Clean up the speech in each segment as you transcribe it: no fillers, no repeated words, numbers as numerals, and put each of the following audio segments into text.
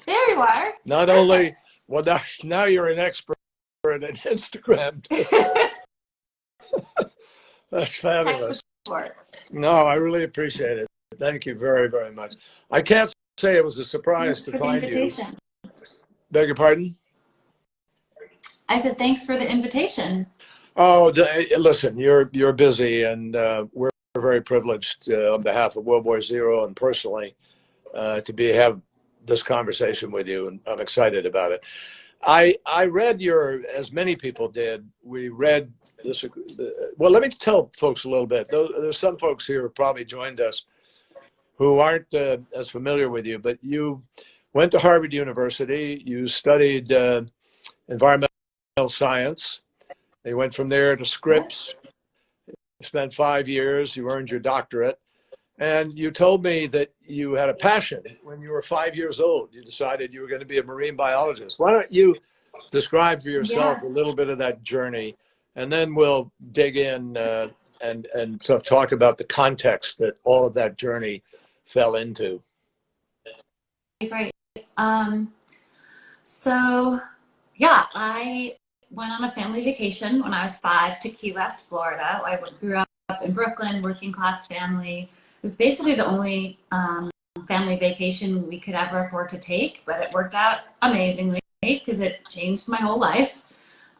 There you are. Not only, well, now you're an expert at Instagram too. That's fabulous. No, I really appreciate it. Thank you very, very much. I can't say it was a surprise to find you. Beg your pardon? I said, thanks for the invitation. Oh, listen, you're busy, and we're very privileged on behalf of World War Zero and personally to have this conversation with you, and I'm excited about it. I read as many people did, we read this. Well, let me tell folks a little bit. There's some folks here who probably joined us who aren't as familiar with you, but you went to Harvard University, you studied environmental science. You went from there to Scripps, you spent 5 years, you earned your doctorate. And you told me that you had a passion when you were 5 years old. You decided you were going to be a marine biologist. Why don't you describe for yourself a little bit of that journey, and then we'll dig in and sort of talk about the context that all of that journey fell into. Great. So, yeah, I went on a family vacation when I was 5 to Key West, Florida. I grew up in Brooklyn, working class family. It was basically the only family vacation we could ever afford to take, but it worked out amazingly because it changed my whole life.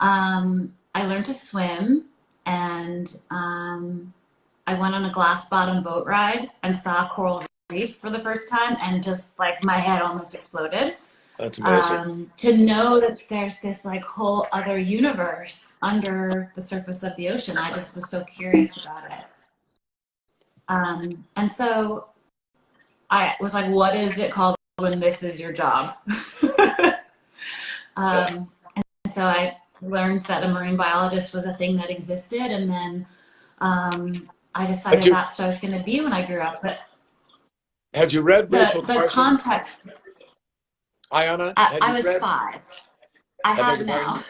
I learned to swim, and I went on a glass bottom boat ride and saw coral reef for the first time, and just like my head almost exploded. That's amazing. To know that there's this like whole other universe under the surface of the ocean. I just was so curious about it. And so I was like, what is it called when this is your job? And so I learned that a marine biologist was a thing that existed. And then I decided that's what I was going to be when I grew up. But had you read Rachel Carson? The context. Ayana? I was 5. I have now.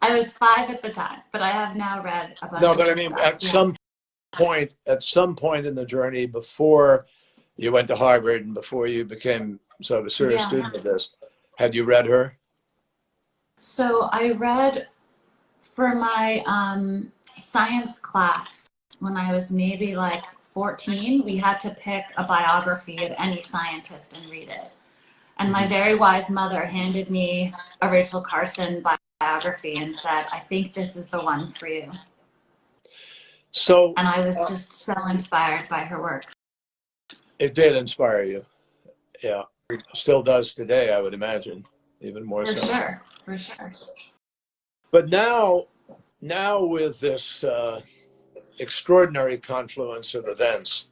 I was 5 at the time, but I have now read a bunch of but I mean, stuff. At some point in the journey before you went to Harvard and before you became sort of a serious student of this, had you read her? So I read for my science class when I was maybe like 14. We had to pick a biography of any scientist and read it. And my very wise mother handed me a Rachel Carson biography and said, I think this is the one for you. So, and I was just so inspired by her work. It did inspire you. Yeah. It still does today, I would imagine, even more so. For sure. But now with this extraordinary confluence of events,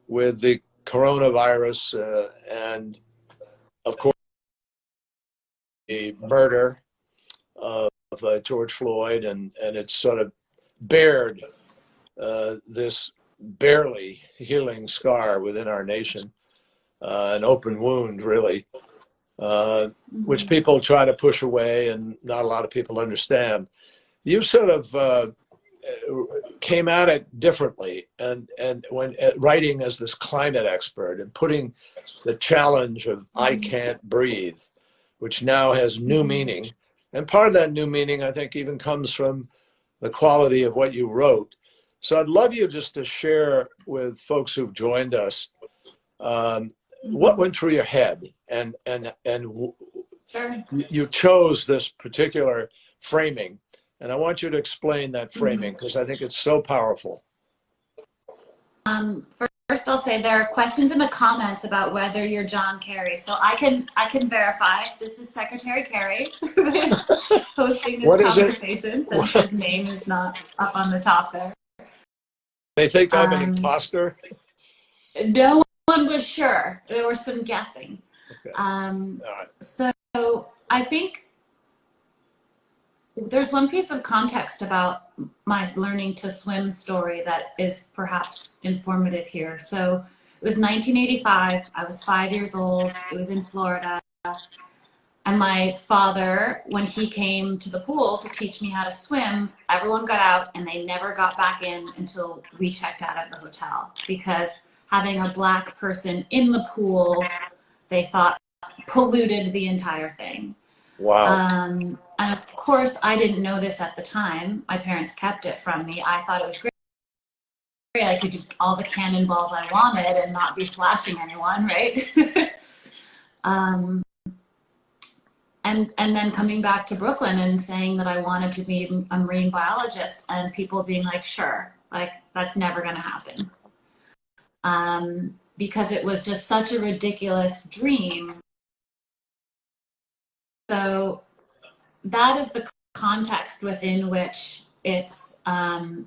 with the coronavirus and, of course, the murder of George Floyd, and it's sort of bared this barely healing scar within our nation, an open wound, really, which people try to push away and not a lot of people understand. You sort of came at it differently, and when writing as this climate expert and putting the challenge of I can't breathe, which now has new meaning. And part of that new meaning, I think, even comes from the quality of what you wrote. So I'd love you just to share with folks who've joined us what went through your head, and Sure. You chose this particular framing, and I want you to explain that framing because I think it's so powerful. First, I'll say there are questions in the comments about whether you're John Kerry, so I can verify. This is Secretary Kerry who is hosting this conversation, since his name is not up on the top there. They think I'm an imposter? No one was sure. There was some guessing. Okay. All right. So I think there's one piece of context about my learning to swim story that is perhaps informative here. So it was 1985. I was 5 years old. It was in Florida. And my father, when he came to the pool to teach me how to swim, everyone got out and they never got back in until we checked out at the hotel, because having a Black person in the pool they thought polluted the entire thing. Wow. And of course, I didn't know this at the time. My parents kept it from me. I thought it was great. I could do all the cannonballs I wanted and not be splashing anyone, right? um, and then coming back to Brooklyn and saying that I wanted to be a marine biologist, and people being like, sure, like that's never going to happen. Because it was just such a ridiculous dream. So that is the context within which it's, that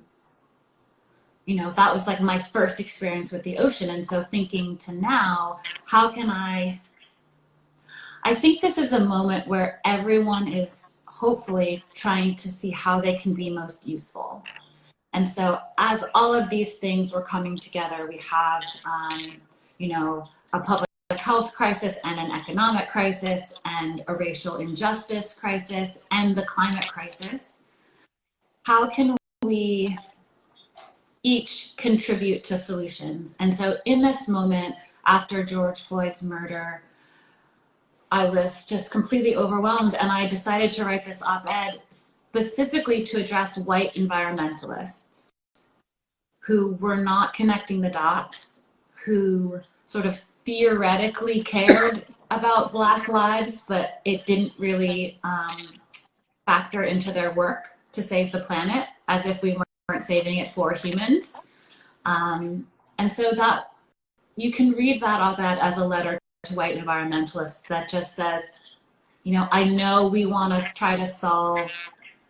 was like my first experience with the ocean. And so thinking to now, how can I think this is a moment where everyone is hopefully trying to see how they can be most useful. And so as all of these things were coming together, we have, a public health crisis and an economic crisis and a racial injustice crisis and the climate crisis. How can we each contribute to solutions? And so in this moment, after George Floyd's murder, I was just completely overwhelmed, and I decided to write this op-ed specifically to address white environmentalists who were not connecting the dots, who sort of theoretically cared about Black lives, but it didn't really factor into their work to save the planet, as if we weren't saving it for humans. And so that you can read that op-ed as a letter to white environmentalists that just says, I know we want to try to solve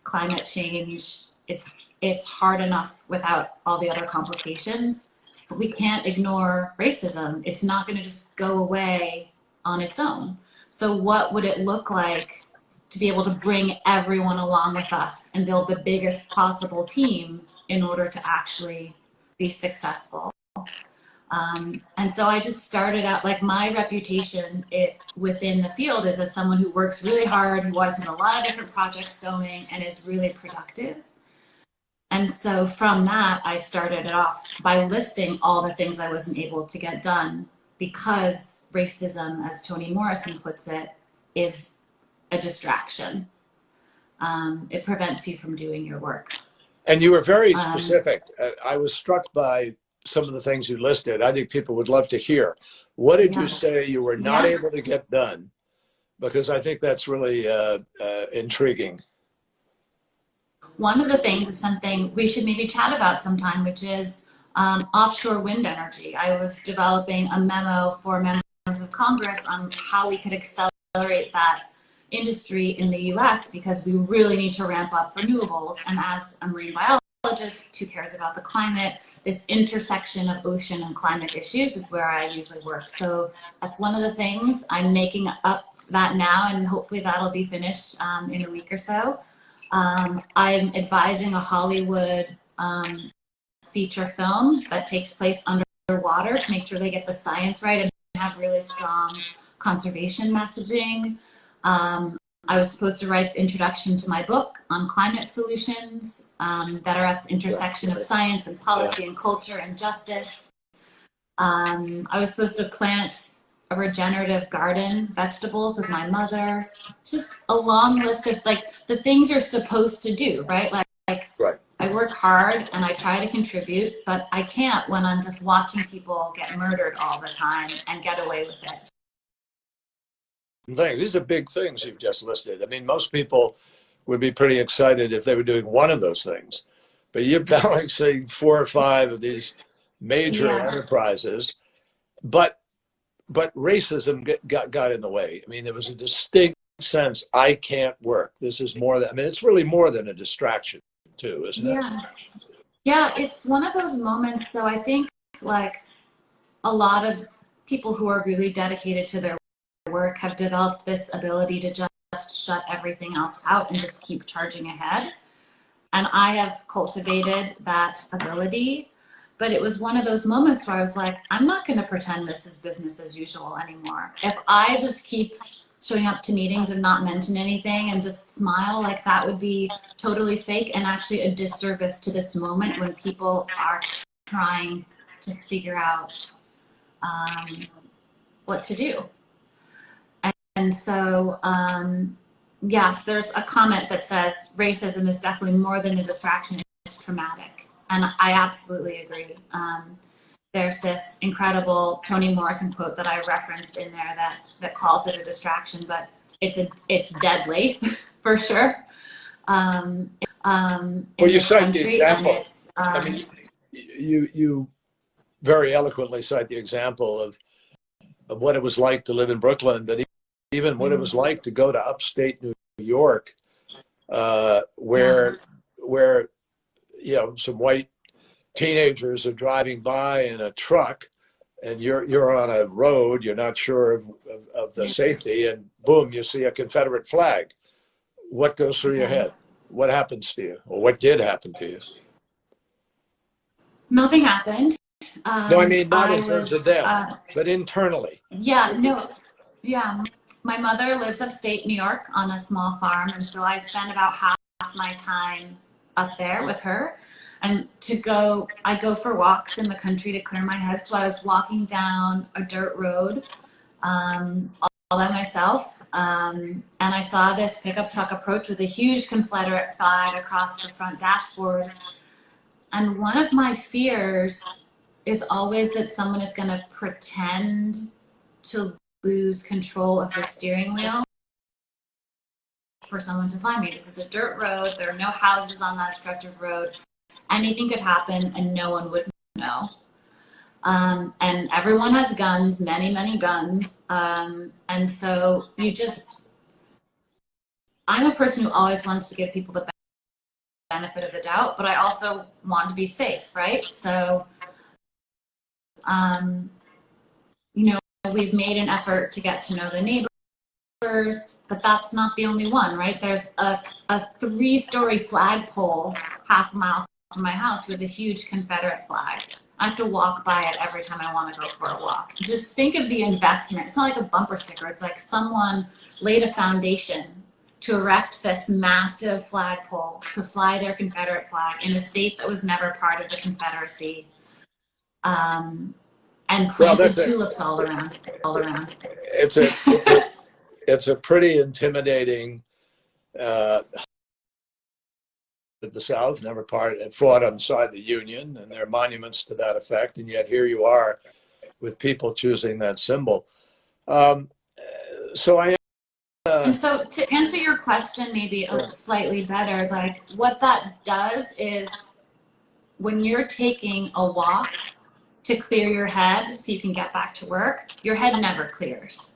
climate change. It's hard enough without all the other complications, but we can't ignore racism. It's not going to just go away on its own. So what would it look like to be able to bring everyone along with us and build the biggest possible team in order to actually be successful? And so I just started out, like, my reputation within the field is as someone who works really hard, who has a lot of different projects going and is really productive. And so from that, I started it off by listing all the things I wasn't able to get done because racism, as Toni Morrison puts it, is a distraction. It prevents you from doing your work. And you were very specific. I was struck by some of the things you listed. I think people would love to hear. What did you say you were not able to get done? Because I think that's really intriguing. One of the things is something we should maybe chat about sometime, which is offshore wind energy. I was developing a memo for members of Congress on how we could accelerate that industry in the US, because we really need to ramp up renewables. And as a marine biologist who cares about the climate, this intersection of ocean and climate issues is where I usually work. So that's one of the things. I'm making up that now, and hopefully that'll be finished in a week or so. I'm advising a Hollywood feature film that takes place underwater to make sure they get the science right and have really strong conservation messaging. I was supposed to write the introduction to my book on climate solutions that are at the intersection of science and policy and culture and justice. I was supposed to plant a regenerative garden, vegetables with my mother. It's just a long list of like the things you're supposed to do, right? Like I work hard and I try to contribute, but I can't when I'm just watching people get murdered all the time and get away with it. These are big things you've just listed. I mean, most people would be pretty excited if they were doing one of those things, but you're balancing 4 or 5 of these major enterprises, but racism got in the way. I mean, there was a distinct sense, I can't work. This is more than, I mean, it's really more than a distraction too, isn't it? Yeah, it's one of those moments. So I think like a lot of people who are really dedicated to their work have developed this ability to just shut everything else out and just keep charging ahead. And I have cultivated that ability, but it was one of those moments where I was like, I'm not going to pretend this is business as usual anymore. If I just keep showing up to meetings and not mention anything and just smile, like that would be totally fake and actually a disservice to this moment when people are trying to figure out what to do. And so, yes, there's a comment that says racism is definitely more than a distraction, it's traumatic. And I absolutely agree. There's this incredible Toni Morrison quote that I referenced in there that calls it a distraction, but it's deadly for sure. In Well, you this cite the country, and example. it's I mean, you very eloquently cite the example of what it was like to live in Brooklyn, but even what it was like to go to upstate New York, where some white teenagers are driving by in a truck, and you're on a road, you're not sure of the safety, and boom, you see a Confederate flag. What goes through your head? What happens to you, or what did happen to you? Nothing happened. No, I mean not in terms of them, but internally. Yeah. My mother lives upstate New York on a small farm, and so I spend about half my time up there with her. And I go for walks in the country to clear my head. So I was walking down a dirt road all by myself, and I saw this pickup truck approach with a huge Confederate flag across the front dashboard. And one of my fears is always that someone is going to pretend to lose control of the steering wheel for someone to find me. This is a dirt road. There are no houses on that stretch of road. Anything could happen and no one would know. And everyone has guns, many, many guns. And so I'm a person who always wants to give people the benefit of the doubt, but I also want to be safe, right? So, we've made an effort to get to know the neighbors, but that's not the only one, right? There's a 3-story flagpole half a mile from my house with a huge Confederate flag. I have to walk by it every time I want to go for a walk. Just think of the investment. It's not like a bumper sticker. It's like someone laid a foundation to erect this massive flagpole to fly their Confederate flag in a state that was never part of the Confederacy. And planted tulips all around. It's a pretty intimidating. The South never fought inside the Union, and there are monuments to that effect, and yet here you are with people choosing that symbol. And so to answer your question maybe slightly better, like what that does is when you're taking a walk to clear your head so you can get back to work, your head never clears,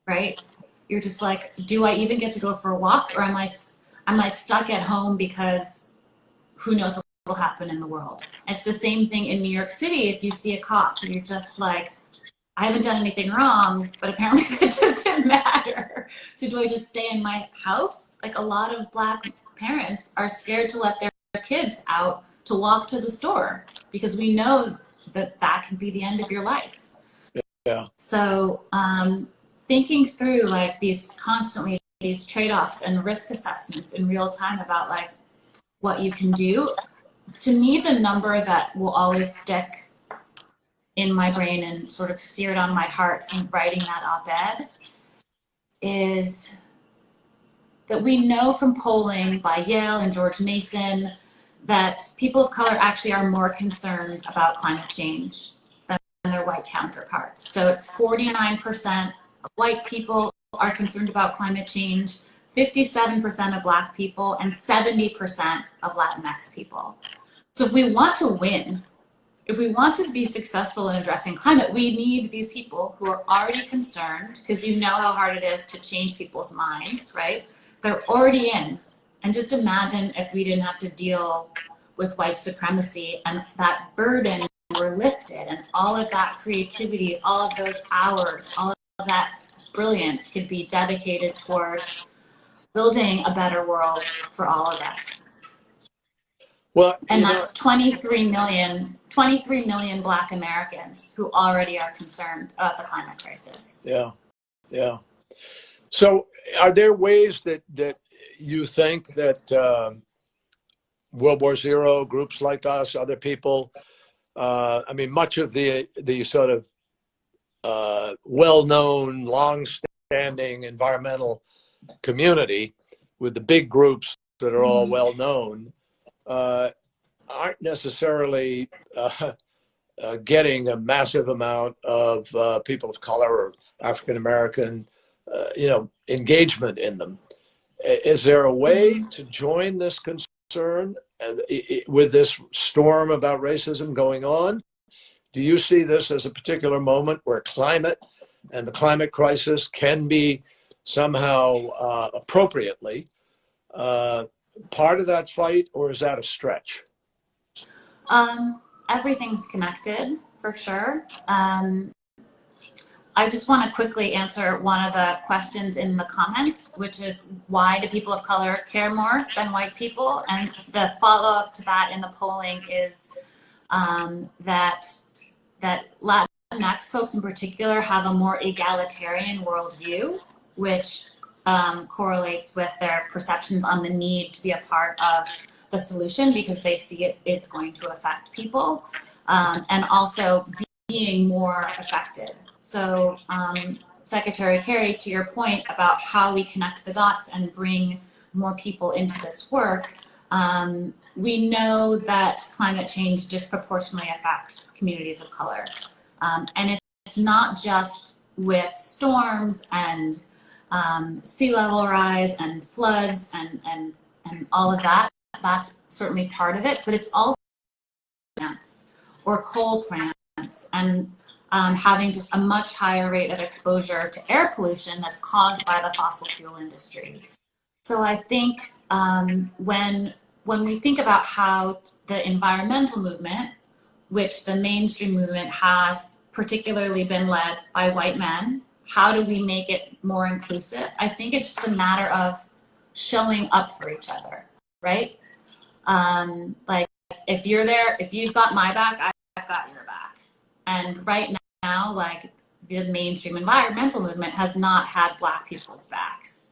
right? You're just like, do I even get to go for a walk, or am I stuck at home because who knows what will happen in the world? It's the same thing in New York City. If you see a cop, you're just like, I haven't done anything wrong, but apparently it doesn't matter. So do I just stay in my house? Like a lot of Black parents are scared to let their kids out to walk to the store because we know that can be the end of your life. Yeah. So thinking through like these trade-offs and risk assessments in real time about like what you can do, to me the number that will always stick in my brain and sort of seared on my heart from writing that op-ed is that we know from polling by Yale and George Mason that people of color actually are more concerned about climate change than their white counterparts. So it's 49% of white people are concerned about climate change, 57% of Black people, and 70% of Latinx people. So if we want to win, if we want to be successful in addressing climate, we need these people who are already concerned, because you know how hard it is to change people's minds, right? They're already in. And just imagine if we didn't have to deal with white supremacy and that burden were lifted, and all of that creativity, all of those hours, all of that brilliance could be dedicated towards building a better world for all of us. Well, and that's 23 million Black Americans who already are concerned about the climate crisis. Yeah. So are there ways that you think that World War Zero, groups like us, other people, much of the sort of well-known, long-standing long-standing environmental community with the big groups that are all well known aren't necessarily getting a massive amount of people of color or African American, engagement in them. Is there a way to join this concern with this storm about racism going on? Do you see this as a particular moment where climate and the climate crisis can be somehow appropriately part of that fight, or is that a stretch? Everything's connected, for sure. I just want to quickly answer one of the questions in the comments, which is, why do people of color care more than white people? And the follow-up to that in the polling is that Latinx folks in particular have a more egalitarian worldview, which correlates with their perceptions on the need to be a part of the solution because they see it's going to affect people, and also being more affected. So Secretary Kerry, to your point about how we connect the dots and bring more people into this work, we know that climate change disproportionately affects communities of color. And it's not just with storms and sea level rise and floods and all of that. That's certainly part of it, but it's also plants or coal plants and having just a much higher rate of exposure to air pollution that's caused by the fossil fuel industry. So I think when we think about how the environmental movement, which the mainstream movement has particularly been led by white men, how do we make it more inclusive? I think it's just a matter of showing up for each other, right? Like if you're there, if you've got my back, I've got your back. And right now, like the mainstream environmental movement has not had Black people's backs.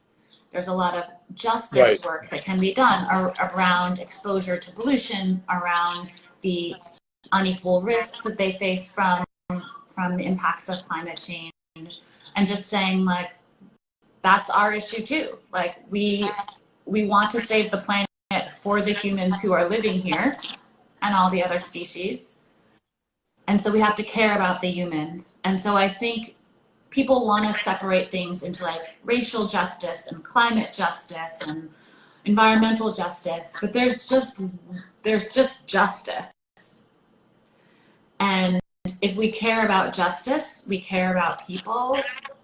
There's a lot of justice work that can be done around exposure to pollution, around the unequal risks that they face from the impacts of climate change, and just saying like, that's our issue too. Like we want to save the planet for the humans who are living here and all the other species. And so we have to care about the humans. And so I think people want to separate things into like racial justice and climate justice and environmental justice, but there's just justice. And if we care about justice, we care about people,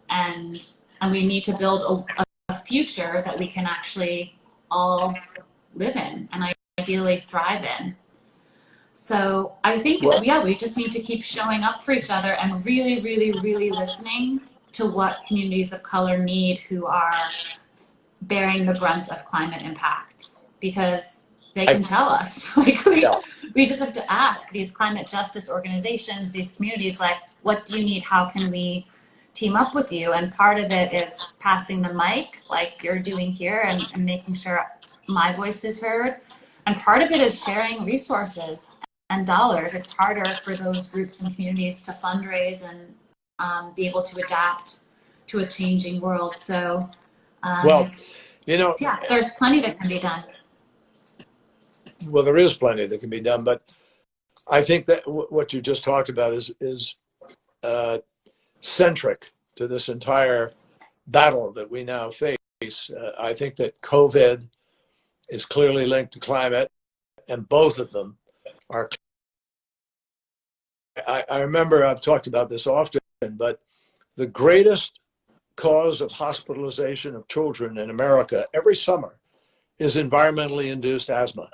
and we need to build a future that we can actually all live in and ideally thrive in. So I think, we just need to keep showing up for each other and really, really, really listening to what communities of color need who are bearing the brunt of climate impacts, because they can tell us. Like we just have to ask these climate justice organizations, these communities, like, what do you need? How can we team up with you? And part of it is passing the mic, like you're doing here, and making sure my voice is heard. And part of it is sharing resources and dollars. It's harder for those groups and communities to fundraise and be able to adapt to a changing world. So, there's plenty that can be done. Well, there is plenty that can be done, but I think that what you just talked about is centric to this entire battle that we now face. I think that COVID is clearly linked to climate, and both of them are. I remember I've talked about this often, but the greatest cause of hospitalization of children in America every summer is environmentally induced asthma.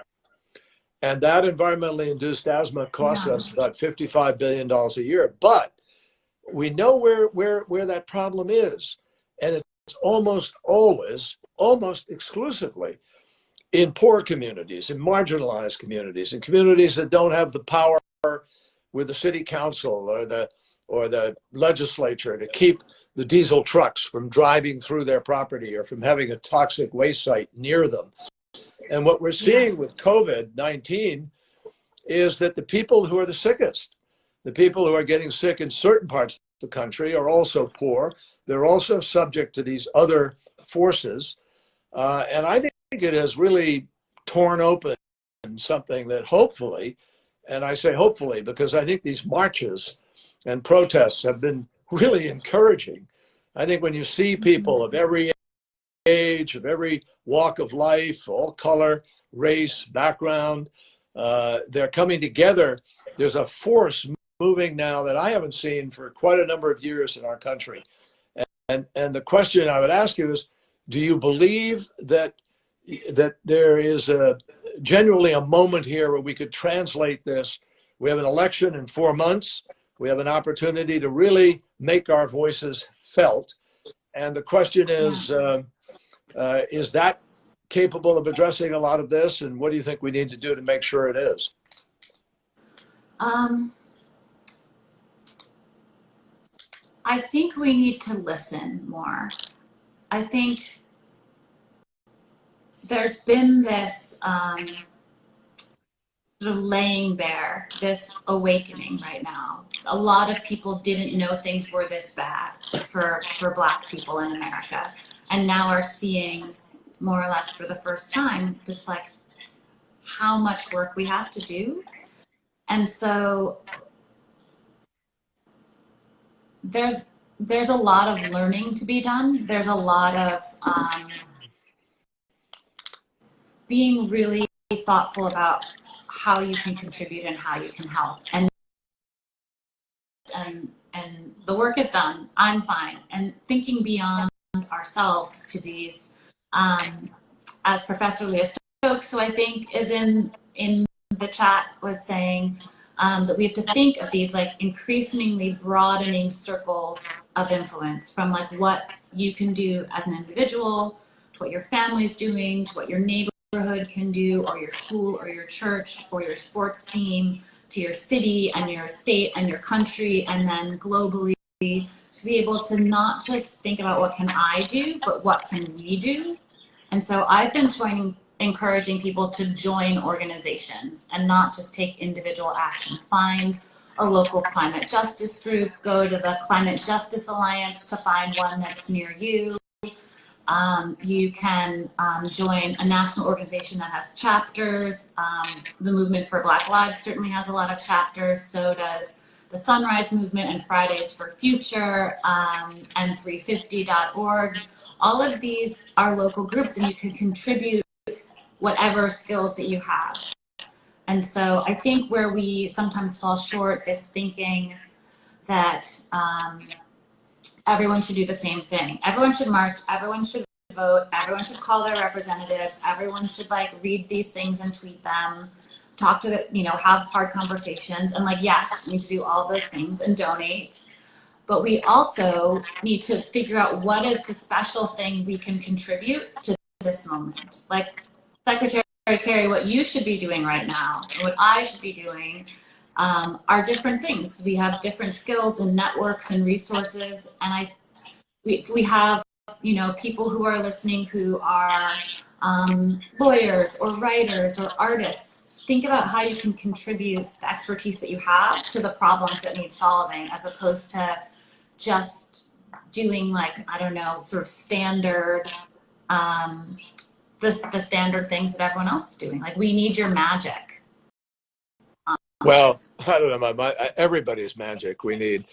And that environmentally induced asthma costs us about $55 billion a year. But we know where that problem is. And it's almost always, almost exclusively in poor communities, in marginalized communities, in communities that don't have the power with the city council or the legislature to keep the diesel trucks from driving through their property or from having a toxic waste site near them. And what we're seeing with COVID-19 is that the people who are the sickest, the people who are getting sick in certain parts of the country, are also poor. they're also subject to these other forces. And I think it has really torn open something that hopefully, and I say hopefully because I think these marches and protests have been really encouraging. I think when you see people of every age, of every walk of life, all color, race, background, they're coming together. There's a force moving now that I haven't seen for quite a number of years in our country. And the question I would ask you is, do you believe that there is genuinely a moment here where we could translate this? We have an election in 4 months. We have an opportunity to really make our voices felt. And the question is that capable of addressing a lot of this? And what do you think we need to do to make sure it is? I think we need to listen more. I think there's been this sort of laying bare, this awakening right now. A lot of people didn't know things were this bad for Black people in America, and now are seeing more or less for the first time just like how much work we have to do. And so there's a lot of learning to be done. There's a lot of being really thoughtful about how you can contribute and how you can help. And the work is done. I'm fine. And thinking beyond ourselves to these, as Professor Leah Stokes, who I think is in the chat, was saying, that we have to think of these like increasingly broadening circles of influence, from like what you can do as an individual to what your family's doing to what your neighborhood can do, or your school or your church or your sports team, to your city and your state and your country, and then globally, to be able to not just think about what can I do, but what can we do. And so I've been encouraging people to join organizations and not just take individual action. Find a local climate justice group, go to the Climate Justice Alliance to find one that's near you. You can join a national organization that has chapters. The Movement for Black Lives certainly has a lot of chapters. So does the Sunrise Movement and Fridays for Future, and 350.org. All of these are local groups, and you can contribute whatever skills that you have. And so I think where we sometimes fall short is thinking that everyone should do the same thing. Everyone should march, everyone should vote, everyone should call their representatives, everyone should like read these things and tweet them, talk to the, have hard conversations. And like, yes, we need to do all those things and donate. But we also need to figure out what is the special thing we can contribute to this moment. Like Secretary Kerry, what you should be doing right now and what I should be doing are different things. We have different skills and networks and resources. And we have, people who are listening who are lawyers or writers or artists. Think about how you can contribute the expertise that you have to the problems that need solving, as opposed to just doing sort of standard, the standard things that everyone else is doing. Like, we need your magic. Well, I don't know, everybody's magic we need.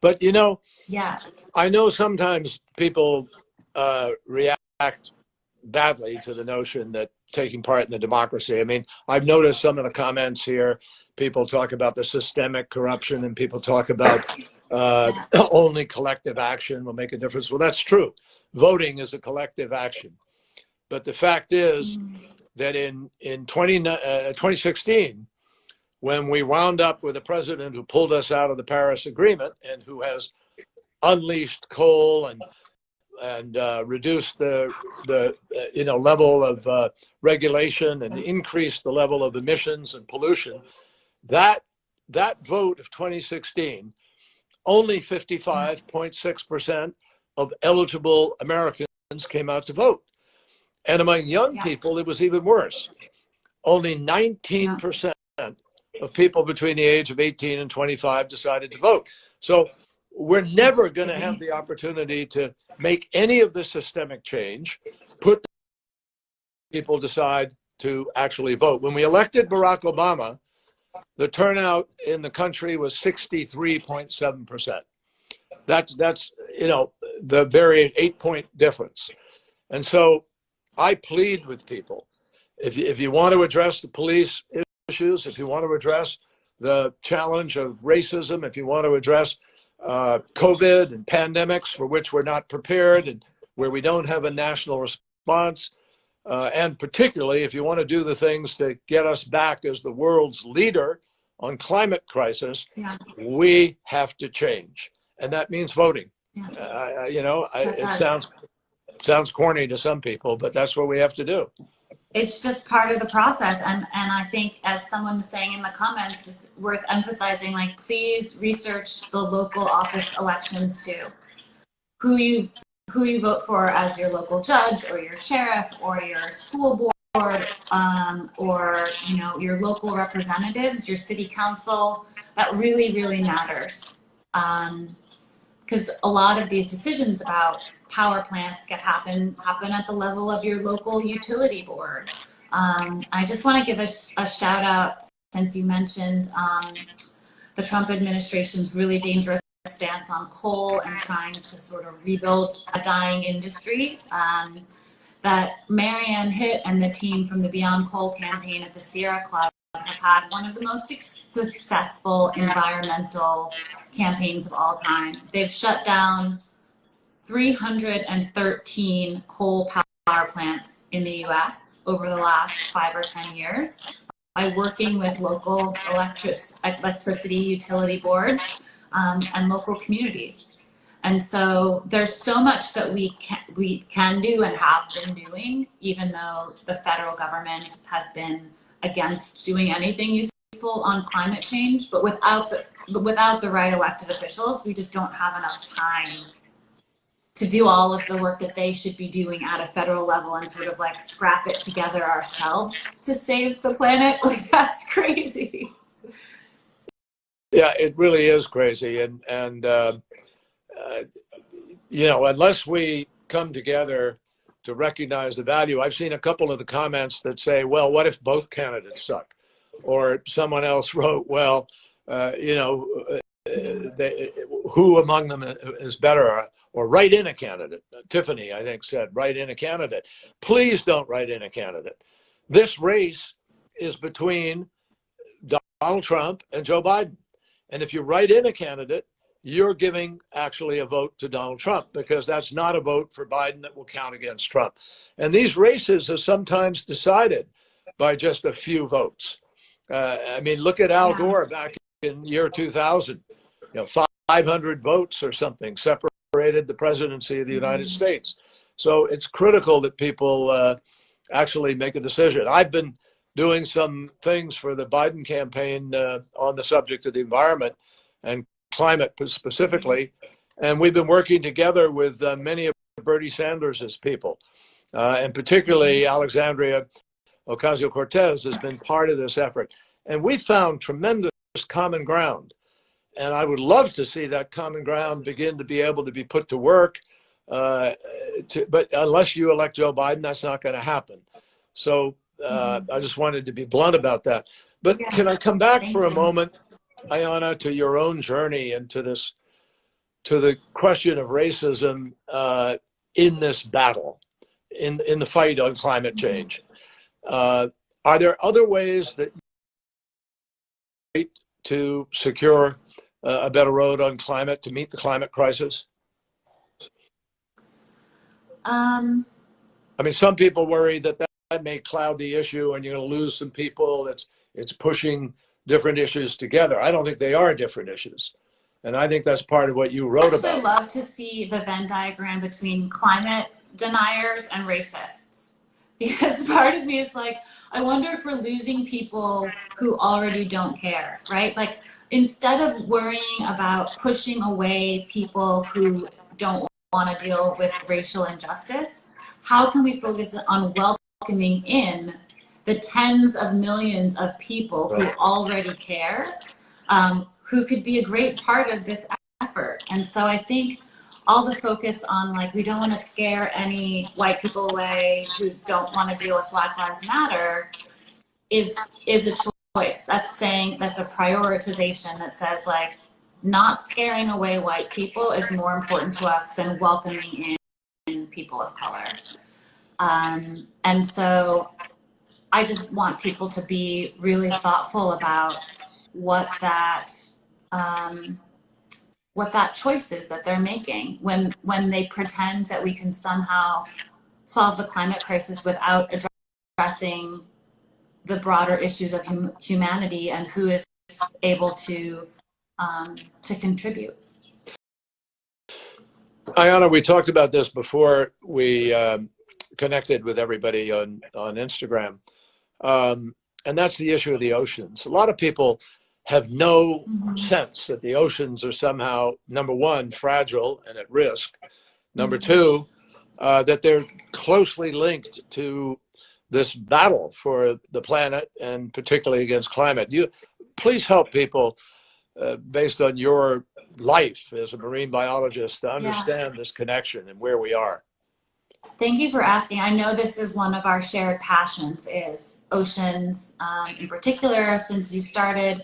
But, yeah, I know sometimes people react badly to the notion that taking part in the democracy. I mean, I've noticed some of the comments here, people talk about the systemic corruption, and people talk about only collective action will make a difference. Well, that's true. Voting is a collective action. But the fact is that in 2016, when we wound up with a president who pulled us out of the Paris Agreement and who has unleashed coal and reduced the level of regulation and increased the level of emissions and pollution, that vote of 2016, only 55.6% of eligible Americans came out to vote. And among young people, it was even worse. Only 19% of people between the age of 18 and 25 decided to vote. So we're never going to have the opportunity to make any of the systemic change, put people decide to actually vote. When we elected Barack Obama, the turnout in the country was 63.7%. That's the very 8-point difference. And so I plead with people, if you want to address the police issues, if you want to address the challenge of racism, if you want to address COVID and pandemics for which we're not prepared and where we don't have a national response, and particularly if you want to do the things to get us back as the world's leader on climate crisis, we have to change. And that means voting. It sounds corny to some people, but that's what we have to do. It's just part of the process. And I think, as someone was saying in the comments, it's worth emphasizing, like, please research the local office elections too. Who you vote for as your local judge or your sheriff or your school board, or your local representatives, your city council. That really, really matters. Because a lot of these decisions about power plants happen at the level of your local utility board. I just want to give a shout out, since you mentioned the Trump administration's really dangerous stance on coal and trying to sort of rebuild a dying industry. That Marianne Hitt and the team from the Beyond Coal campaign at the Sierra Club have had one of the most successful environmental campaigns of all time. They've shut down 313 coal power plants in the US over the last 5 or 10 years by working with local electricity utility boards and local communities. And so there's so much that we can do and have been doing, even though the federal government has been against doing anything useful on climate change. But without the right elected officials, we just don't have enough time to do all of the work that they should be doing at a federal level and sort of like scrap it together ourselves to save the planet. Like, that's crazy. Yeah, it really is crazy. And unless we come together to recognize the value, I've seen a couple of the comments that say, well, what if both candidates suck? Or someone else wrote, well, who among them is better? Or write in a candidate. Tiffany, I think, said, write in a candidate. Please don't write in a candidate. This race is between Donald Trump and Joe Biden. And if you write in a candidate, you're giving actually a vote to Donald Trump, because that's not a vote for Biden that will count against Trump. And these races are sometimes decided by just a few votes. Look at Al Gore back in year 2000. 500 votes or something separated the presidency of the United States. So it's critical that people actually make a decision. I've been doing some things for the Biden campaign on the subject of the environment and climate specifically, and we've been working together with many of Bernie Sanders' people, and particularly Alexandria Ocasio-Cortez has been part of this effort. And we found tremendous common ground. And I would love to see that common ground begin to be able to be put to work. But unless you elect Joe Biden, that's not going to happen. So I just wanted to be blunt about that. But can I come back for a moment, Ayana, to your own journey and to the question of racism in this battle, in the fight on climate change? Are there other ways that to secure a better road on climate to meet the climate crisis? Some people worry that may cloud the issue and you're going to lose some people. It's pushing different issues together. I don't think they are different issues. And I think that's part of what you wrote about. I love to see the Venn diagram between climate deniers and racists. Because part of me is like, I wonder if we're losing people who already don't care, right? Like, instead of worrying about pushing away people who don't want to deal with racial injustice, how can we focus on welcoming in the tens of millions of people who already care, who could be a great part of this effort? effort. And so I think all the focus on like, we don't want to scare any white people away who don't want to deal with Black Lives Matter is a choice. That's a prioritization that says like, not scaring away white people is more important to us than welcoming in people of color. And so I just want people to be really thoughtful about what that choice is that they're making when they pretend that we can somehow solve the climate crisis without addressing the broader issues of humanity and who is able to contribute. Ayana, we talked about this before we connected with everybody on Instagram. And that's the issue of the oceans. A lot of people have no sense that the oceans are somehow, number one, fragile and at risk. Number two, that they're closely linked to this battle for the planet and particularly against climate. You please help people based on your life as a marine biologist to understand this connection and where we are. Thank you for asking. I know this is one of our shared passions, is oceans. In particular, since you started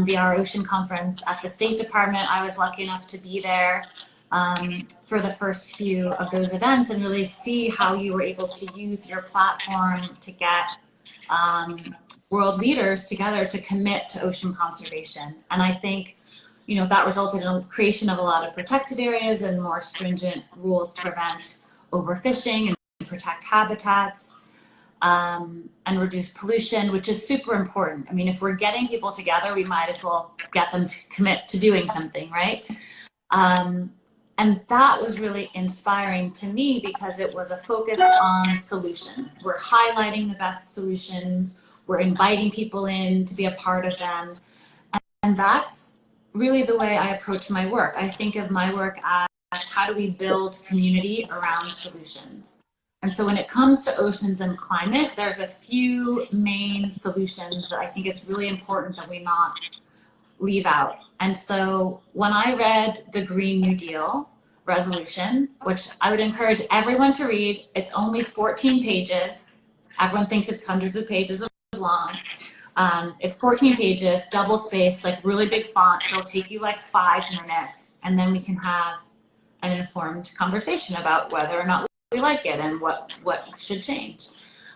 the Our Ocean Conference at the State Department, I was lucky enough to be there for the first few of those events and really see how you were able to use your platform to get world leaders together to commit to ocean conservation. And I think, that resulted in the creation of a lot of protected areas and more stringent rules to prevent overfishing and protect habitats and reduce pollution, which is super important. I mean, if we're getting people together, we might as well get them to commit to doing something, right? And that was really inspiring to me because it was a focus on solutions. We're highlighting the best solutions. We're inviting people in to be a part of them. And that's really the way I approach my work. I think of my work as how do we build community around solutions? And so when it comes to oceans and climate, there's a few main solutions that I think it's really important that we not leave out. And so when I read the Green New Deal resolution, which I would encourage everyone to read, it's only 14 pages. Everyone thinks it's hundreds of pages long. It's 14 pages, double spaced, like really big font. It'll take you like 5 minutes, and then we can have an informed conversation about whether or not we like it and what should change.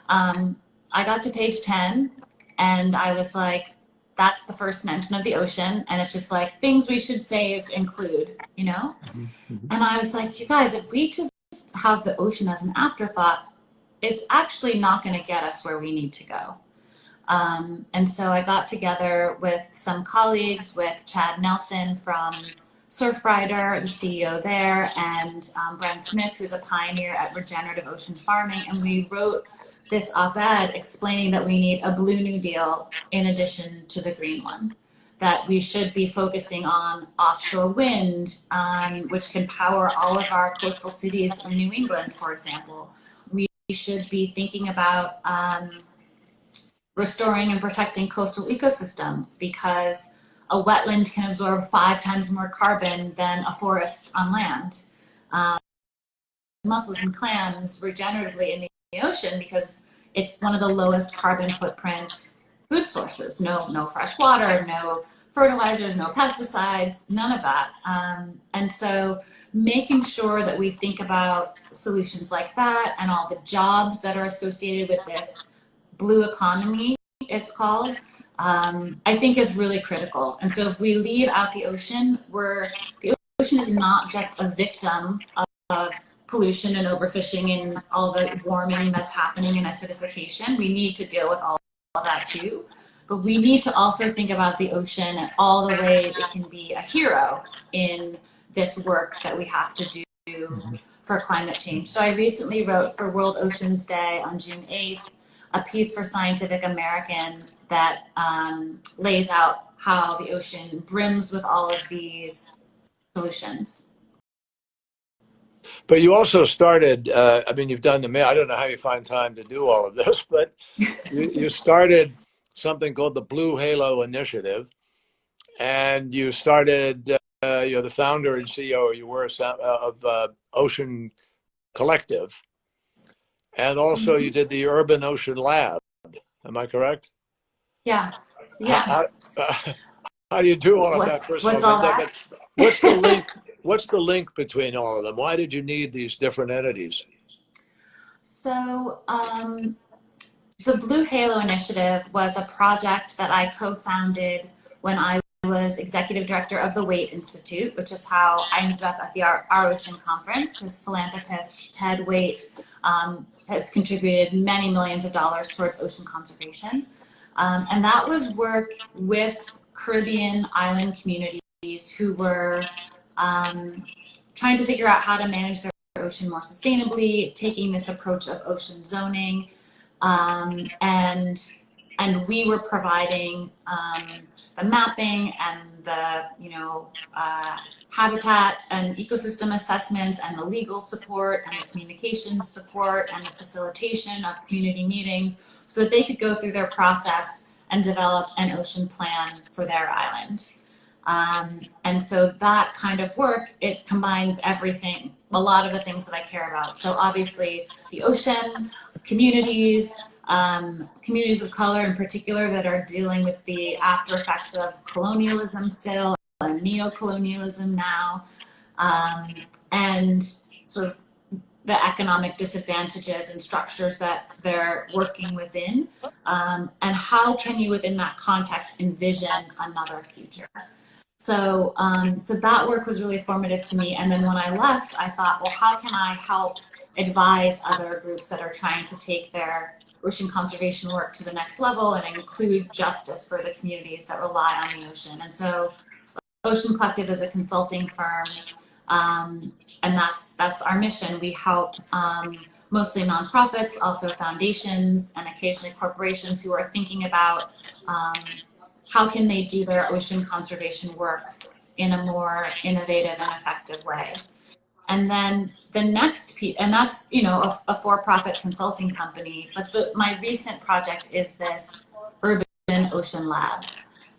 I got to page 10 and I was like, that's the first mention of the ocean. And it's just like things we should save include, And I was like, you guys, if we just have the ocean as an afterthought, it's actually not going to get us where we need to go. And so I got together with some colleagues, with Chad Nelson from Surfrider, the CEO there, and Brent Smith, who's a pioneer at regenerative ocean farming. And we wrote this op-ed explaining that we need a blue New Deal in addition to the green one, that we should be focusing on offshore wind, which can power all of our coastal cities in New England, for example. We should be thinking about restoring and protecting coastal ecosystems because a wetland can absorb 5 times more carbon than a forest on land. Mussels and clams regeneratively in the ocean because it's one of the lowest carbon footprint food sources. No fresh water, no fertilizers, no pesticides, none of that. And so making sure that we think about solutions like that and all the jobs that are associated with this blue economy, it's called, I think is really critical. And so if we leave out the ocean, the ocean is not just a victim of pollution and overfishing and all the warming that's happening and acidification. We need to deal with all that too. But we need to also think about the ocean and all the ways it can be a hero in this work that we have to do for climate change. So I recently wrote for World Oceans Day on June 8th, a piece for Scientific American that lays out how the ocean brims with all of these solutions. But you also started, you've done I don't know how you find time to do all of this, but you started something called the Blue Halo Initiative, and you started you're the founder and CEO, or you were, of Ocean Collective. And also you did the Urban Ocean Lab. Am I correct? Yeah. How, how do you do all of that, first of all? What's all that? But what's the link? What's the link between all of them? Why did you need these different entities? So the Blue Halo Initiative was a project that I co-founded when I was executive director of the Waite Institute, which is how I ended up at the Our Ocean Conference, because philanthropist Ted Waite has contributed many millions of dollars towards ocean conservation. And that was work with Caribbean island communities who were trying to figure out how to manage their ocean more sustainably, taking this approach of ocean zoning, and we were providing the mapping and the habitat and ecosystem assessments and the legal support and the communication support and the facilitation of community meetings so that they could go through their process and develop an ocean plan for their island. And so that kind of work, it combines everything, a lot of the things that I care about. So obviously the ocean, communities, communities of color in particular that are dealing with the after effects of colonialism still and neo-colonialism now, and sort of the economic disadvantages and structures that they're working within, and how can you within that context envision another future. So, so that work was really formative to me. And then when I left, I thought, well, how can I help advise other groups that are trying to take their ocean conservation work to the next level and include justice for the communities that rely on the ocean. And so Ocean Collective is a consulting firm, and that's our mission. We help mostly nonprofits, also foundations, and occasionally corporations who are thinking about how can they do their ocean conservation work in a more innovative and effective way. And then the next piece, and that's, a for-profit consulting company, but my recent project is this Urban Ocean Lab.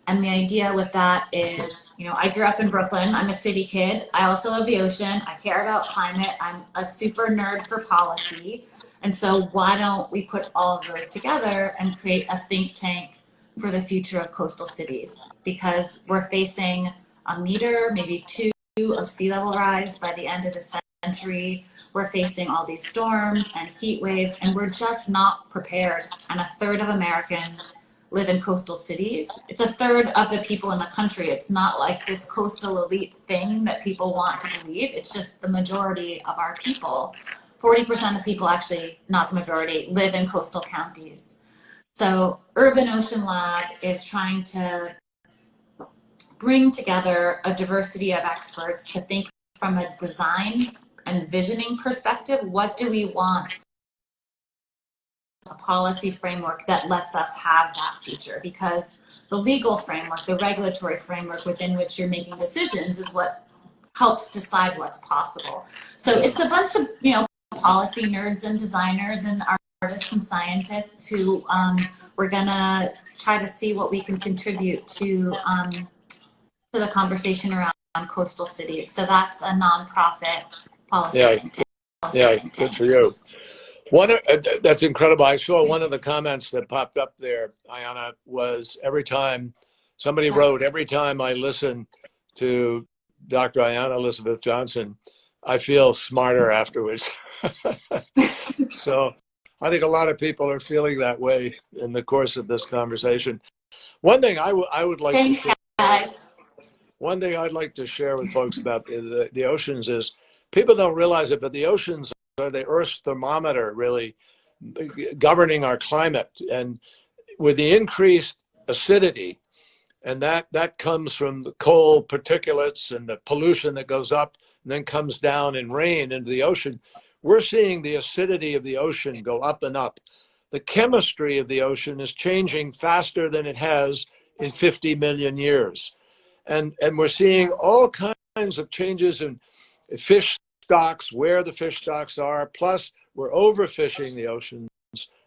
And the idea with that is, I grew up in Brooklyn. I'm a city kid. I also love the ocean. I care about climate. I'm a super nerd for policy. And so why don't we put all of those together and create a think tank for the future of coastal cities? Because we're facing a meter, maybe 2 of sea level rise by the end of the century. We're facing all these storms and heat waves, and we're just not prepared. And a third of Americans live in coastal cities. It's a third of the people in the country. It's not like this coastal elite thing that people want to believe. It's just the majority of our people. 40% of people, actually, not the majority, live in coastal counties. So Urban Ocean Lab is trying to bring together a diversity of experts to think from a design and visioning perspective. What do we want? A policy framework that lets us have that future, because the legal framework, the regulatory framework within which you're making decisions is what helps decide what's possible. So it's a bunch of, policy nerds and designers and artists and scientists who we're gonna try to see what we can contribute to the conversation around coastal cities. So that's a nonprofit policy. Yeah, good for you. That's incredible. I saw one of the comments that popped up there, Ayana, was every time I listen to Dr. Ayana Elizabeth Johnson, I feel smarter afterwards. So I think a lot of people are feeling that way in the course of this conversation. One thing I would like to share, guys. One thing I'd like to share with folks about the oceans is people don't realize it, but the oceans are the Earth's thermometer, really governing our climate. And with the increased acidity, and that comes from the coal particulates and the pollution that goes up and then comes down in rain into the ocean, we're seeing the acidity of the ocean go up and up. The chemistry of the ocean is changing faster than it has in 50 million years. And we're seeing all kinds of changes in fish stocks, where the fish stocks are, plus we're overfishing the oceans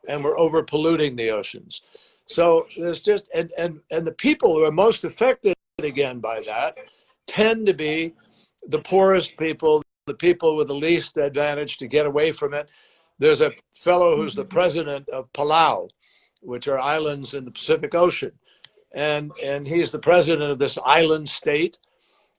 and we're overpolluting the oceans. So there's just, and the people who are most affected again by that tend to be the poorest people, the people with the least advantage to get away from it. There's a fellow who's the president of Palau, which are islands in the Pacific Ocean. And he's the president of this island state.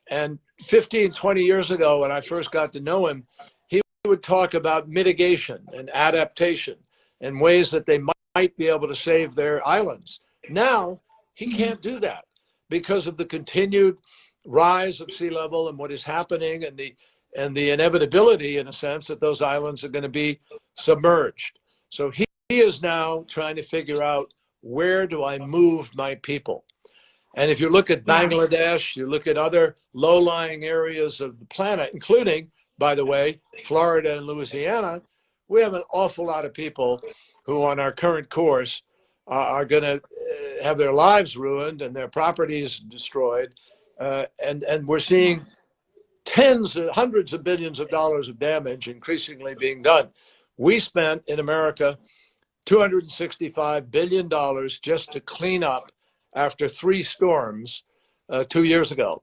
And 15, 20 years ago, when I first got to know him, he would talk about mitigation and adaptation and ways that they might be able to save their islands. Now, he can't do that because of the continued rise of sea level and what is happening, and the inevitability, in a sense, that those islands are going to be submerged. So he is now trying to figure out, where do I move my people? And if you look at Bangladesh, you look at other low-lying areas of the planet, including, by the way, Florida and Louisiana, we have an awful lot of people who on our current course are going to have their lives ruined and their properties destroyed. And we're seeing hundreds of billions of dollars of damage increasingly being done. We spent in America $265 billion just to clean up after 3 storms 2 years ago.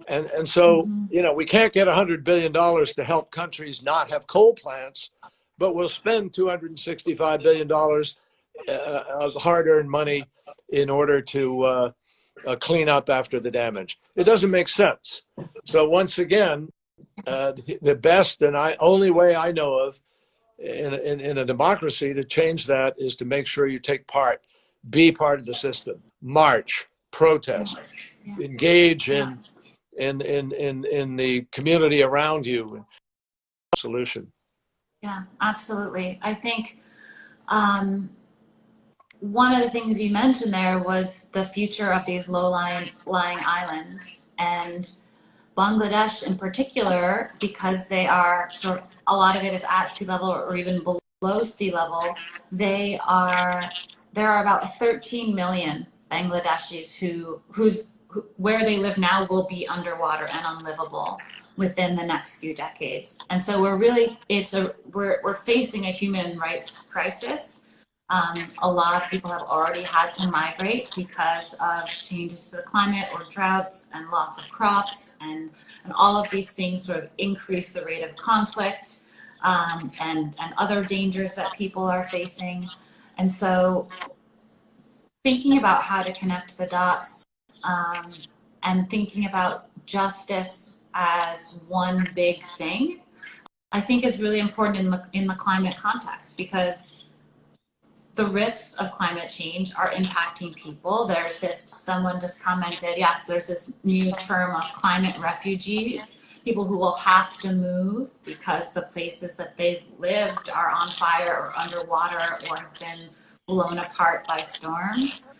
And so, you know, we can't get $100 billion to help countries not have coal plants, but we'll spend $265 billion of hard-earned money in order to clean up after the damage. It doesn't make sense. So once again, the best and only way I know of in a democracy to change that is to make sure you take part, be part of the system, march, protest, engage in the community around you. Solution. Yeah, absolutely. I think one of the things you mentioned there was the future of these lying islands, and Bangladesh in particular, because they are a lot of it is at sea level or even below sea level. There are about 13 million Bangladeshis where they live now will be underwater and unlivable within the next few decades. And so we're facing a human rights crisis. A lot of people have already had to migrate because of changes to the climate or droughts and loss of crops, and all of these things sort of increase the rate of conflict and other dangers that people are facing. And so thinking about how to connect the dots and thinking about justice as one big thing, I think is really important in the climate context, because the risks of climate change are impacting people. Someone just commented, yes, there's this new term of climate refugees, people who will have to move because the places that they've lived are on fire or underwater or have been blown apart by storms.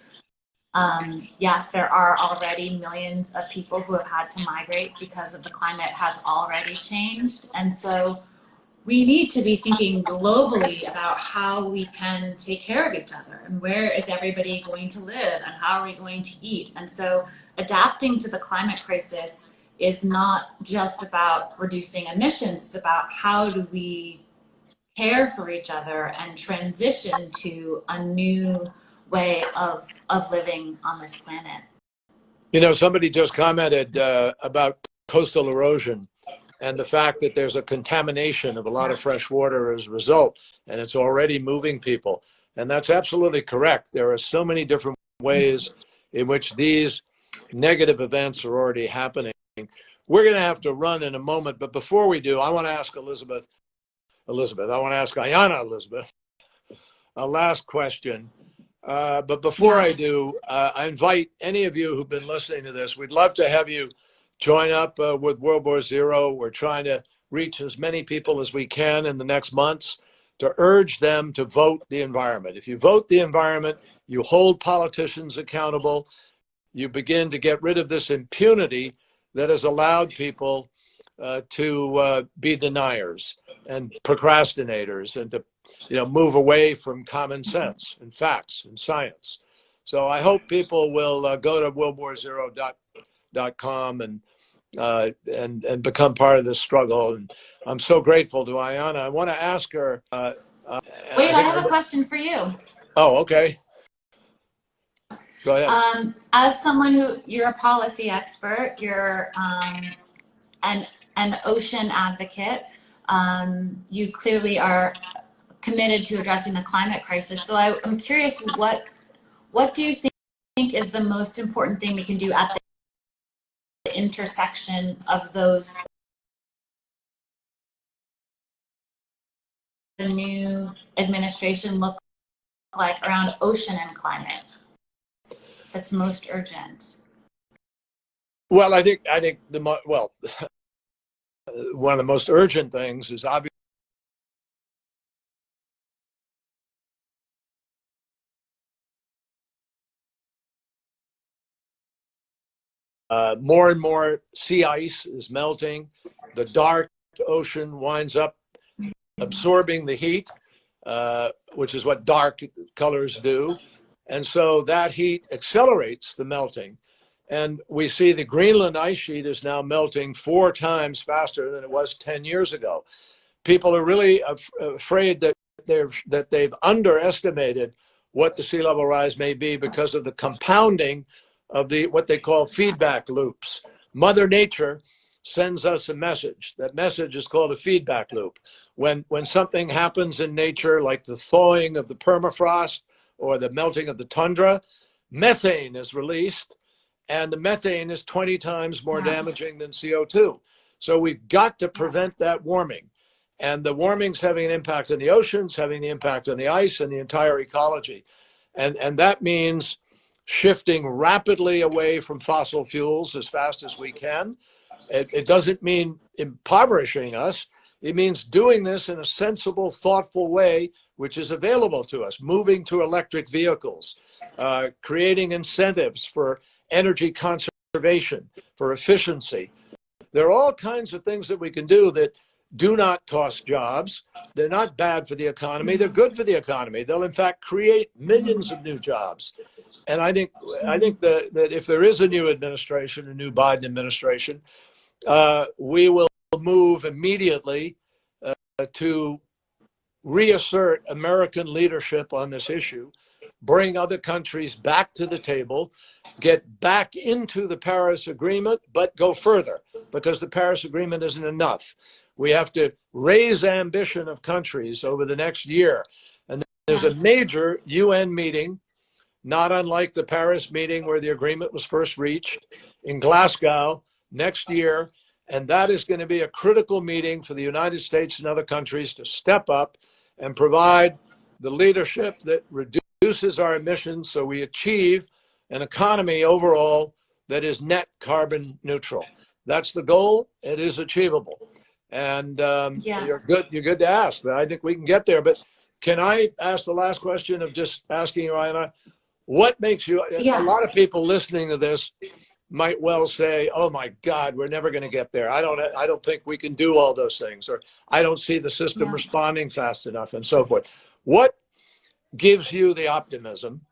Yes, there are already millions of people who have had to migrate because of the climate has already changed. And so we need to be thinking globally about how we can take care of each other, and where is everybody going to live, and how are we going to eat. And so adapting to the climate crisis is not just about reducing emissions, it's about how do we care for each other and transition to a new way of living on this planet. You know, somebody just commented about coastal erosion and the fact that there's a contamination of a lot of fresh water as a result, and it's already moving people. And that's absolutely correct. There are so many different ways in which these negative events are already happening. We're going to have to run in a moment, but before we do, I want to ask Elizabeth, I want to ask Ayana Elizabeth a last question. But before I do, I invite any of you who've been listening to this, we'd love to have you join up with World War Zero. We're trying to reach as many people as we can in the next months to urge them to vote the environment. If you vote the environment, you hold politicians accountable, you begin to get rid of this impunity that has allowed people to be deniers and procrastinators, and to move away from common sense and facts and science. So I hope people will go to worldwarzero.com and become part of this struggle. And I'm so grateful to Ayana. I want to ask her. Wait, I have a question for you. Oh, okay. Go ahead. As someone you're a policy expert, you're an ocean advocate. You clearly are committed to addressing the climate crisis. So I'm curious, what do you think is the most important thing we can do at the intersection of those? The new administration look like around ocean and climate that's most urgent? Well, I think one of the most urgent things is obviously more and more sea ice is melting. The dark ocean winds up absorbing the heat, which is what dark colors do. And so that heat accelerates the melting. And we see the Greenland ice sheet is now melting 4 times faster than it was 10 years ago. People are really afraid that they've underestimated what the sea level rise may be because of the compounding of what they call feedback loops. Mother Nature sends us a message. That message is called a feedback loop. When something happens in nature, like the thawing of the permafrost or the melting of the tundra, methane is released, and the methane is 20 times more damaging than CO2. So we've got to prevent that warming. And the warming's having an impact on the oceans, having the impact on the ice and the entire ecology. And that means shifting rapidly away from fossil fuels as fast as we can. It doesn't mean impoverishing us. It means doing this in a sensible, thoughtful way, which is available to us, moving to electric vehicles, creating incentives for energy conservation, for efficiency. There are all kinds of things that we can do that do not cost jobs. They're not bad for the economy. They're good for the economy. They'll, in fact, create millions of new jobs. And I think that if there is a new administration, a new Biden administration, we will move immediately to reassert American leadership on this issue, bring other countries back to the table, get back into the Paris Agreement, but go further, because the Paris Agreement isn't enough. We have to raise ambition of countries over the next year. And there's a major UN meeting, not unlike the Paris meeting where the agreement was first reached, in Glasgow next year. And that is going to be a critical meeting for the United States and other countries to step up and provide the leadership that reduces our emissions so we achieve an economy overall that is net carbon neutral. That's the goal. It is achievable. And you're good to ask, but I think we can get there. But can I ask the last question of just asking you, Ayana, what makes you, a lot of people listening to this might well say, oh my God, we're never going to get there. I don't think we can do all those things, or I don't see the system responding fast enough, and so forth. What gives you the optimism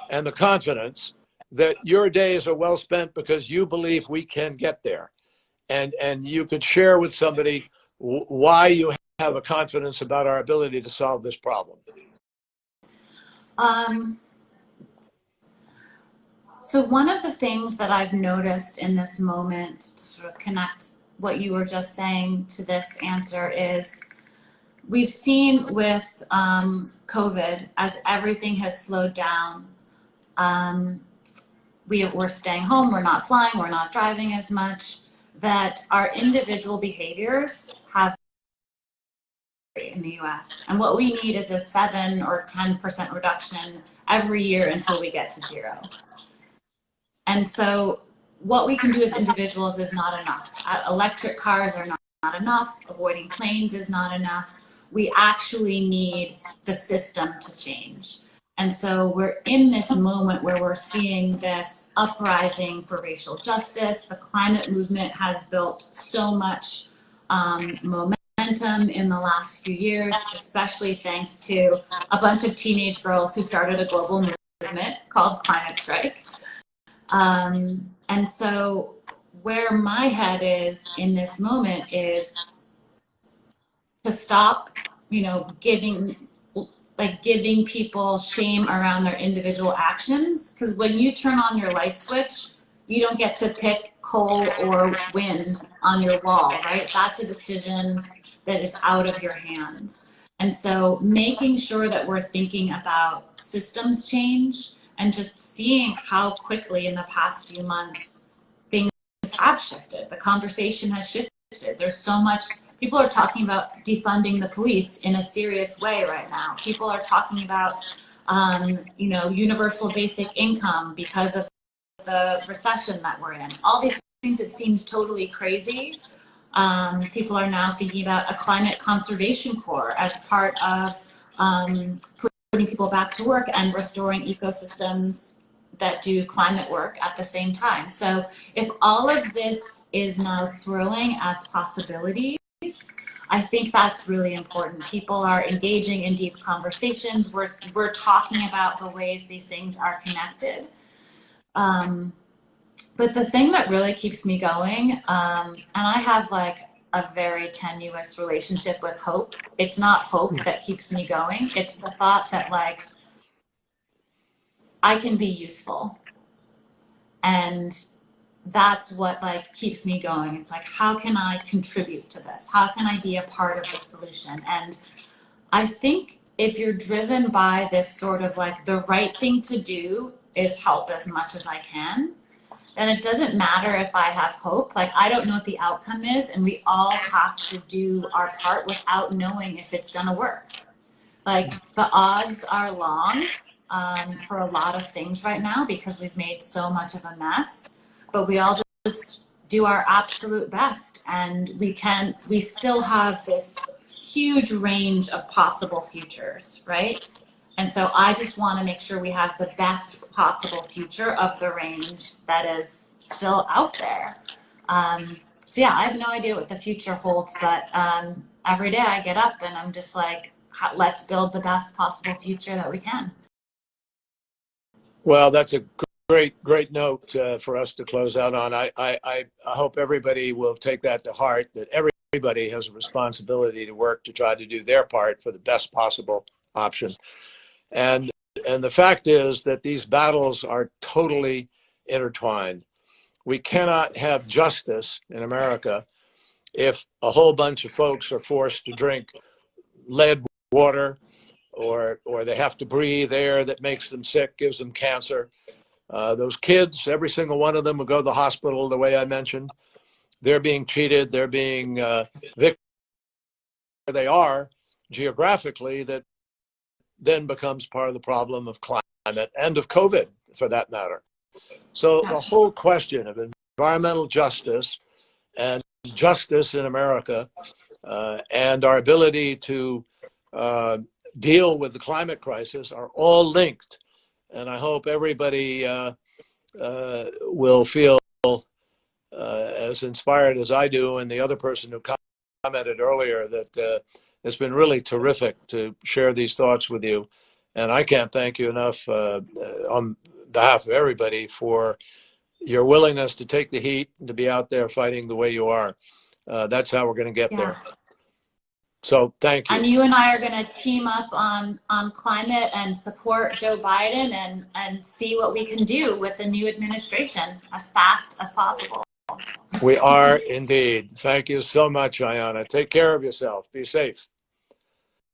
and the confidence that your days are well spent because you believe we can get there? And you could share with somebody why you have a confidence about our ability to solve this problem. So one of the things that I've noticed in this moment to sort of connect what you were just saying to this answer is we've seen with COVID, as everything has slowed down, we're staying home, we're not flying, we're not driving as much, that our individual behaviors have in the US. And what we need is a 7 or 10% reduction every year until we get to 0. And so what we can do as individuals is not enough. Electric cars are not enough. Avoiding planes is not enough. We actually need the system to change. And so we're in this moment where we're seeing this uprising for racial justice. The climate movement has built so much momentum in the last few years, especially thanks to a bunch of teenage girls who started a global movement called Climate Strike. And so where my head is in this moment is to stop, giving like giving people shame around their individual actions. Because when you turn on your light switch, you don't get to pick coal or wind on your wall, right? That's a decision that is out of your hands. And so making sure that we're thinking about systems change and just seeing how quickly in the past few months things have shifted. The conversation has shifted. There's so much, people are talking about defunding the police in a serious way right now. People are talking about, universal basic income because of the recession that we're in. All these things that seems totally crazy. People are now thinking about a climate conservation corps as part of putting people back to work and restoring ecosystems that do climate work at the same time. So if all of this is now swirling as possibilities, I think that's really important. People are engaging in deep conversations. We're talking about the ways these things are connected. But the thing that really keeps me going, and I have like a very tenuous relationship with hope. It's not hope that keeps me going. It's the thought that like I can be useful. And that's what like keeps me going. It's like, how can I contribute to this? How can I be a part of the solution? And I think if you're driven by this sort of like the right thing to do is help as much as I can, then it doesn't matter if I have hope. Like, I don't know what the outcome is, and we all have to do our part without knowing if it's gonna work. Like, the odds are long for a lot of things right now because we've made so much of a mess, but we all just do our absolute best, and we still have this huge range of possible futures, right? And so I just want to make sure we have the best possible future of the range that is still out there. So yeah, I have no idea what the future holds, but every day I get up and I'm just like, let's build the best possible future that we can. Well, that's a great note for us to close out on. I hope everybody will take that to heart, that everybody has a responsibility to work to try to do their part for the best possible option. And the fact is that these battles are totally intertwined. We cannot have justice in America if a whole bunch of folks are forced to drink lead water, or they have to breathe air that makes them sick, gives them cancer. Those kids, every single one of them will go to the hospital the way I mentioned. They're being treated, they're being victims. They are geographically, that then becomes part of the problem of climate and of COVID, for that matter. So the whole question of environmental justice and justice in America and our ability to deal with the climate crisis are all linked. And I hope everybody will feel as inspired as I do, and the other person who commented earlier, that it's been really terrific to share these thoughts with you. And I can't thank you enough on behalf of everybody for your willingness to take the heat and to be out there fighting the way you are. That's how we're going to get there. So thank you. And you and I are going to team up on climate and support Joe Biden and see what we can do with the new administration as fast as possible. We are indeed. Thank you so much, Ayana. Take care of yourself. Be safe.